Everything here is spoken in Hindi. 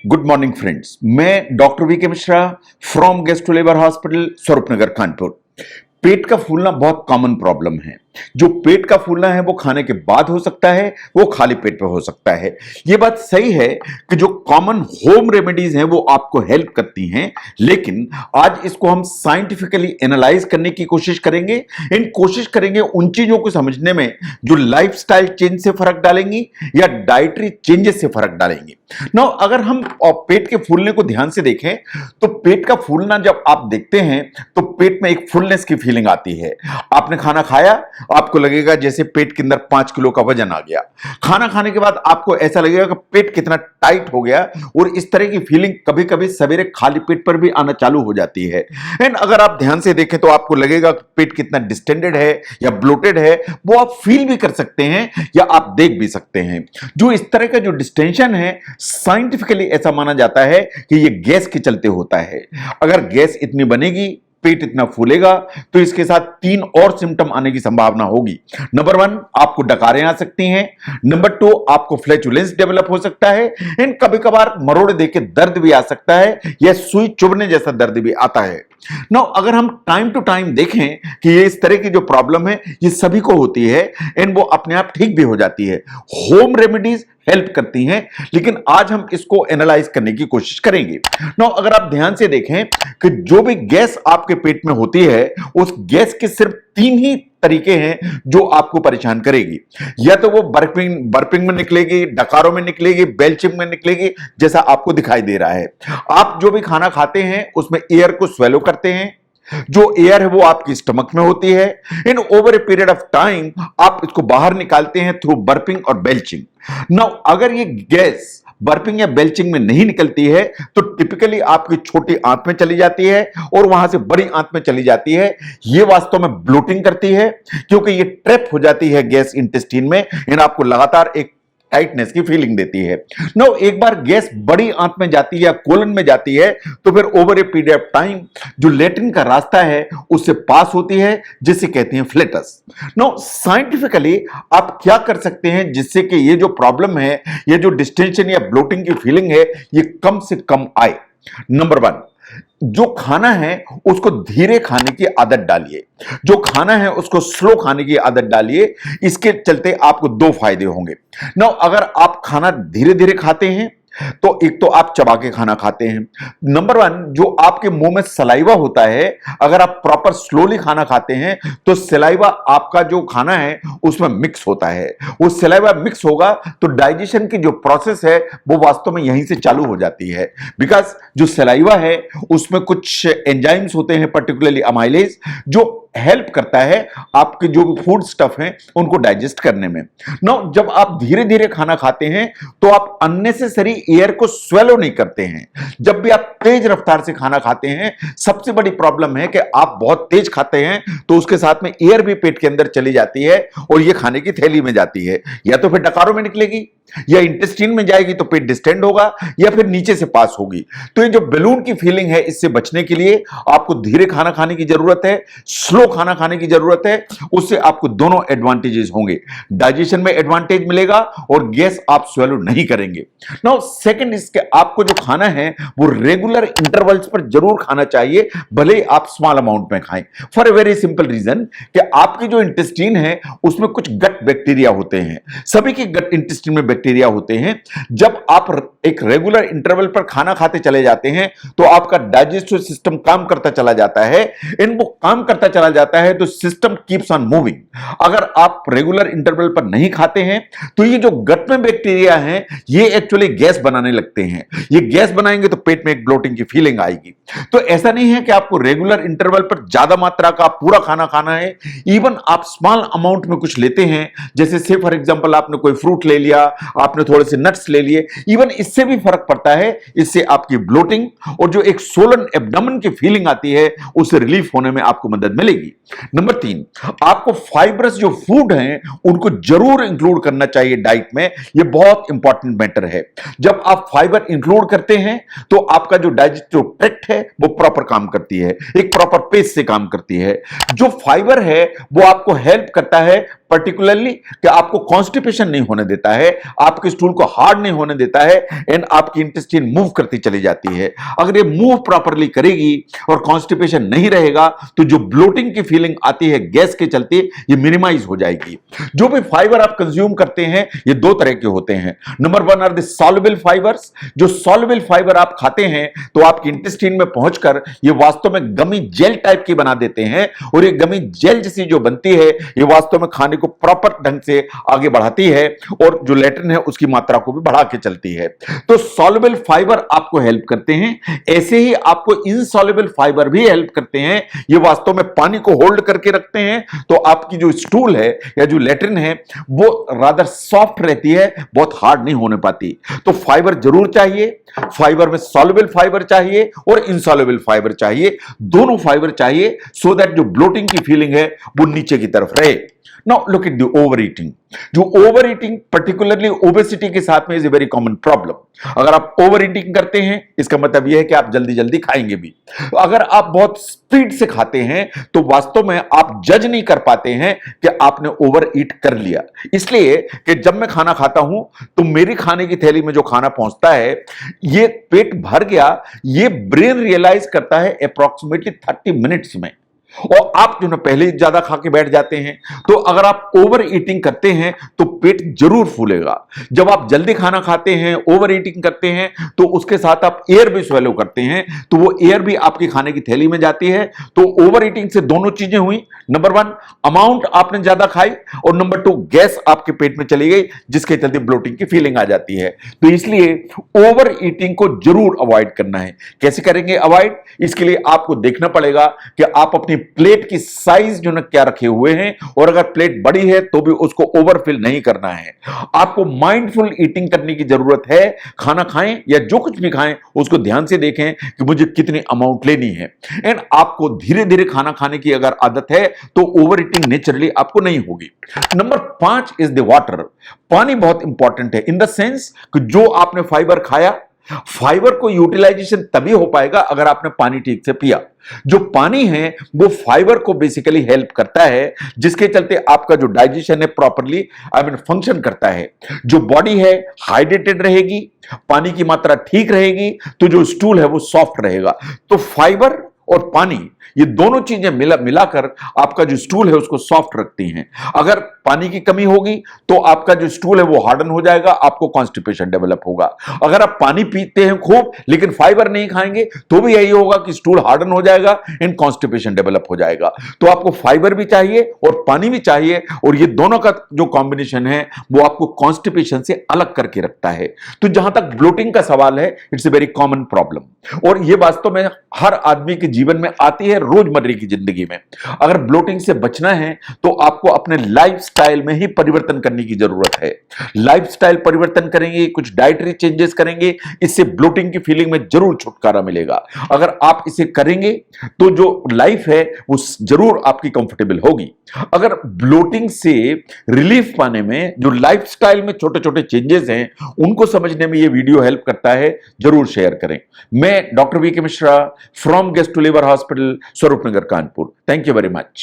गुड मॉर्निंग फ्रेंड्स, मैं doctor V K Mishra from guest labour hospital Swaroopnagar Kanpur. पेट का फूलना बहुत कॉमन प्रॉब्लम है। जो पेट का फूलना है वो खाने के बाद हो सकता है, वो खाली पेट पे हो सकता है। ये बात सही है कि जो कॉमन होम रेमेडीज हैं वो आपको हेल्प करती हैं, लेकिन आज इसको हम साइंटिफिकली एनालाइज करने की कोशिश करेंगे। कोशिश करेंगे उन चीजों को समझने में जो लाइफस्टाइल चेंज से फर्क डालेंगी या डाइटरी चेंजेस से फर्क डालेंगी। नाउ अगर हम पेट के फूलने को ध्यान से देखें तो पेट का फूलना जब आप देखते हैं तो पेट में एक फुलनेस की फीलिंग आती है। आपने खाना खाया, आपको लगेगा जैसे पेट के अंदर 5 किलो का वजन आ गया। खाना खाने के बाद आपको ऐसा लगेगा कि पेट कितना टाइट हो गया, और इस तरह की फीलिंग कभी कभी सवेरे खाली पेट पर भी आना चालू हो जाती है। एंड अगर आप ध्यान से देखें तो आपको लगेगा कि पेट कितना डिस्टेंडेड है या ब्लोटेड है, वो आप फील भी कर सकते हैं या आप देख भी सकते हैं। जो इस तरह का जो डिस्टेंशन है, साइंटिफिकली ऐसा माना जाता है कि ये गैस के चलते होता है। अगर गैस इतनी बनेगी, पेट इतना फूलेगा, तो इसके साथ 3 और सिम्टम आने की संभावना होगी। नंबर 1, आपको डकारें आ सकती हैं। नंबर 2, आपको फ्लैचुलेंस डेवलप हो सकता है। एंड कभी कभार मरोड़े देके दर्द भी आ सकता है, या सुई चुभने जैसा दर्द भी आता है। नाउ अगर हम टाइम टू टाइम देखें कि ये इस तरह की जो प्रॉब्लम है ये सभी को होती है, एंड वो अपने आप ठीक भी हो जाती है। होम रेमेडीज हेल्प करती हैं, लेकिन आज हम इसको एनालाइज करने की कोशिश करेंगे। नाउ अगर आप ध्यान से देखें कि जो भी गैस आपके पेट में होती है, उस गैस के सिर्फ 3 ही तरीके हैं जो आपको परेशान करेगी। या तो वो बर्पिंग में निकलेगी, डकारों में निकलेगी, बेल्चिंग में निकलेगी, जैसा आपको दिखाई दे रहा है। आप जो भी खाना खाते हैं उसमें एयर को स्वेलो करते हैं। जो एयर है वो आपकी स्टमक में होती है। इन over a period of time आप इसको बाहर निकालते हैं थ्रू बर्पिंग और बेल्चिंग। नाउ अगर ये गैस बर्पिंग या बेल्चिंग में नहीं निकलती है तो टिपिकली आपकी छोटी आंत में चली जाती है और वहां से बड़ी आंत में चली जाती है। ये वास्तव में ब्लोटिंग करती है, क्योंकि ये ट्रैप हो जाती है गैस इंटेस्टाइन में, इन आपको लगातार एक टाइटनेस की फीलिंग देती है। नो, एक बार गैस बड़ी आंत में जाती है या कोलन में जाती है तो फिर over a period of time जो लेट्रिन का रास्ता है उससे पास होती है, जिसे कहते हैं फ्लेटस। नो, साइंटिफिकली आप क्या कर सकते हैं जिससे कि ये जो प्रॉब्लम है, ये जो डिस्टेंशन या ब्लोटिंग की फीलिंग है, ये कम से कम आए। नंबर 1, जो खाना है उसको धीरे खाने की आदत डालिए। जो खाना है उसको स्लो खाने की आदत डालिए। इसके चलते आपको 2 फायदे होंगे। नाउ अगर आप खाना धीरे धीरे खाते हैं तो एक तो आप चबा के खाना खाते हैं। नंबर 1, जो आपके मुंह में सलाइवा होता है, अगर आप प्रॉपर स्लोली खाना खाते हैं तो सलाइवा आपका जो खाना है उसमें मिक्स होता है। वो सलाइवा मिक्स होगा तो डाइजेशन की जो प्रोसेस है वो वास्तव में यहीं से चालू हो जाती है। बिकॉज जो सलाइवा है उसमें कुछ एंजाइम्स होते हैं, पर्टिकुलरली अमाइलेज, जो हेल्प करता है आपके जो भी फूड स्टफ हैं उनको डाइजेस्ट करने में। नाउ जब आप धीरे धीरे खाना खाते हैं तो आप अननेसेसरी एयर को स्वेलो नहीं करते हैं। जब भी आप तेज रफ्तार से खाना खाते हैं, सबसे बड़ी प्रॉब्लम है कि आप बहुत तेज खाते हैं तो उसके साथ में एयर भी पेट के अंदर चली जाती है और ये खाने की थैली में जाती है। या तो फिर डकारों में निकलेगी, या इंटेस्टाइन में जाएगी तो पेट डिस्टेंड होगा, या फिर नीचे से पास होगी। तो ये जो बैलून की फीलिंग है, इससे बचने के लिए आपको धीरे खाना खाने की जरूरत है, स्लो खाना खाने की जरूरत है। उससे आपको दोनों एडवांटेजेस होंगे। डाइजेशन में एडवांटेज मिलेगा और गैस आप स्वेलो नहीं करेंगे। नाउ सेकंड, इसके आपको जो खाना है वो रेगुलर इंटरवल्स पर जरूर खाना चाहिए, भले आप स्मॉल अमाउंट में खाएं। For a very simple reason कि आपकी जो इंटेस्टाइन है उसमें कुछ गट बैक्टीरिया होते हैं। सभी के गट इंटेस्टाइन में बैक्टीरिया होते हैं। जब आप एक रेगुलर इंटरवल पर खाना खाते चले जाते हैं तो आपका डाइजेस्टिव सिस्टम काम करता चला जाता है। इनको काम करता चला जाता है तो सिस्टम कीप्स ऑन मूविंग। अगर आप रेगुलर इंटरवल पर नहीं खाते हैं तो ये जो गट में बैक्टीरिया हैं ये एक्चुअली गैस बनाने लगते हैं। ये गैस बनाएंगे तो पेट में एक ब्लोटिंग की फीलिंग आएगी। तो ऐसा नहीं है कि आपको रेगुलर इंटरवल पर ज्यादा मात्रा का पूरा खाना खाना है। इवन आप स्मॉल अमाउंट में कुछ लेते हैं, जैसे से फॉर एग्जांपल आपने कोई फ्रूट ले लिया, आपने थोड़े से नट्स ले लिए, इवन इससे भी फर्क पड़ता है। इससे आपकी ब्लोटिंग और जो एक सोलन एब्डोमेन की फीलिंग आती है उससे रिलीफ होने में आपको मदद मिलेगी। नंबर 3, आपको फाइबरस जो फूड हैं उनको जरूर इंक्लूड करना चाहिए डाइट में। यह बहुत इंपॉर्टेंट मैटर है। जब आप फाइबर इंक्लूड करते हैं तो आपका जो डाइजेस्टिव ट्रैक्ट है वो प्रॉपर काम करती है, एक प्रॉपर पेस से काम करती है। जो फाइबर है वो आपको हेल्प करता है पर्टिकुलरली कि आपको कॉन्स्टिपेशन नहीं होने देता है, आपके स्टूल को हार्ड नहीं होने देता है एंड आपकी इंटेस्टाइन मूव करती चली जाती है। अगर ये मूव प्रॉपरली करेगी और कॉन्स्टिपेशन नहीं रहेगा तो जो ब्लोटिंग की फीलिंग आती है गैस के चलते, ये मिनिमाइज हो जाएगी। जो भी फाइबर आप कंज्यूम करते हैं ये दो तरह के होते हैं। Number one are the soluble fibres. जो सॉल्युबल फाइबर आप खाते हैं तो आपकी इंटेस्टाइन में पहुंचकर ये वास्तव में गमी जेल टाइप की बना देते हैं और ये गमी जेल जैसी जो बनती है ये वास्तव में खाने को प्रॉपर ढंग से आगे बढ़ाती है और जो लेट्रिन है उसकी मात्रा को भी बढ़ा के चलती है। तो सॉल्युबल फाइबर आपको हेल्प करते हैं, ऐसे ही आपको इनसॉल्युबल फाइबर भी हेल्प करते हैं। ये वास्तव में पानी को होल्ड करके रखते हैं, तो आपकी जो स्टूल है या जो लेट्रिन है वो रादर सॉफ्ट रहती है, बहुत हार्ड नहीं होने पाती। तो फाइबर जरूर चाहिए, फाइबर में सॉल्युबल फाइबर चाहिए और इनसॉल्युबल फाइबर चाहिए, दोनों फाइबर चाहिए सो दैट जो ब्लोटिंग की फीलिंग है वो नीचे की तरफ रहे। Now look at the overeating. जो ओवर ईटिंग पर्टिकुलरली ओबेसिटी के साथ में is a very common problem. अगर आप ओवर ईटिंग करते हैं इसका मतलब यह है कि आप जल्दी जल्दी खाएंगे भी। अगर आप बहुत स्पीड से खाते हैं तो वास्तव में आप जज नहीं कर पाते हैं कि आपने ओवर ईट कर लिया। इसलिए कि जब मैं खाना खाता हूं तो मेरी खाने की थैली में जो खाना पहुंचता है ये पेट भर गया, ये ब्रेन रियलाइज करता है अप्रॉक्सीमेटली 30 मिनट्स में, और आप जो ना पहले ही ज्यादा खा के बैठ जाते हैं। तो अगर आप ओवर ईटिंग करते हैं तो पेट जरूर फूलेगा। जब आप जल्दी खाना खाते हैं, ओवर ईटिंग करते हैं, तो उसके साथ आप एयर भी स्वेलो करते हैं, तो वो एयर भी आपकी खाने की थैली में जाती है। तो ओवर ईटिंग से दोनों चीजें हुई, नंबर वन अमाउंट आपने ज्यादा खाई और नंबर टू गैस आपके पेट में चली गई जिसके चलते ब्लोटिंग की फीलिंग आ जाती है। तो इसलिए ओवर ईटिंग को जरूर अवॉइड करना है। कैसे करेंगे अवॉइड? इसके लिए आपको देखना पड़ेगा कि आप अपनी प्लेट की साइज जो ना क्या रखे हुए हैं, और अगर प्लेट बड़ी है तो भी उसको ओवरफिल नहीं करना है। आपको माइंडफुल ईटिंग करने की जरूरत है। खाना खाएं या जो कुछ भी खाएं उसको ध्यान से देखें कि मुझे कितनी अमाउंट लेनी है, एंड आपको धीरे धीरे खाना खाने की अगर आदत है तो ओवर ईटिंग नेचुरली आपको नहीं होगी। Number 5 is the water. पानी बहुत इंपॉर्टेंट है इन द सेंस कि जो आपने फाइबर खाया, फाइबर को यूटिलाइजेशन तभी हो पाएगा अगर आपने पानी ठीक से पिया। जो पानी है वो फाइबर को बेसिकली हेल्प करता है, जिसके चलते आपका जो डाइजेशन है प्रॉपरली फंक्शन करता है। जो बॉडी है हाइड्रेटेड रहेगी, पानी की मात्रा ठीक रहेगी, तो जो स्टूल है वो सॉफ्ट रहेगा। तो फाइबर और पानी ये दोनों चीजें मिलाकर आपका जो स्टूल है उसको सॉफ्ट रखती हैं। अगर पानी की कमी होगी तो आपका जो स्टूल है वो हार्डन हो जाएगा, आपको कॉन्स्टिपेशन डेवलप होगा। अगर आप पानी पीते हैं खूब लेकिन फाइबर नहीं खाएंगे तो भी यही होगा कि स्टूल हार्डन हो जाएगा एंड कॉन्स्टिपेशन डेवलप हो जाएगा। तो आपको फाइबर भी चाहिए और पानी भी चाहिए, और ये दोनों का जो कॉम्बिनेशन है वो आपको कॉन्स्टिपेशन से अलग करके रखता है। तो जहां तक ब्लोटिंग का सवाल है, it's a very common problem, और ये वास्तव में हर आदमी के जीवन में आती है रोजमर्रा की जिंदगी में। अगर ब्लोटिंग से बचना है तो आपको अपने लाइफस्टाइल में ही परिवर्तन करने की जरूरत है। लाइफस्टाइल परिवर्तन करेंगे, कुछ डाइटरी चेंजेस करेंगे, इससे ब्लोटिंग की फीलिंग में जरूर छुटकारा मिलेगा। अगर आप इसे करेंगे तो जो लाइफ है वो जरूर आपकी कंफर्टेबल होगी। अगर ब्लोटिंग से रिलीफ पाने में जो लाइफस्टाइल में छोटे छोटे चेंजेस हैं उनको समझने में ये वीडियो हेल्प करता है, जरूर शेयर करें। मैं doctor V K Mishra from gastro liver hospital, Swaroopnagar, Kanpur. Thank you very much.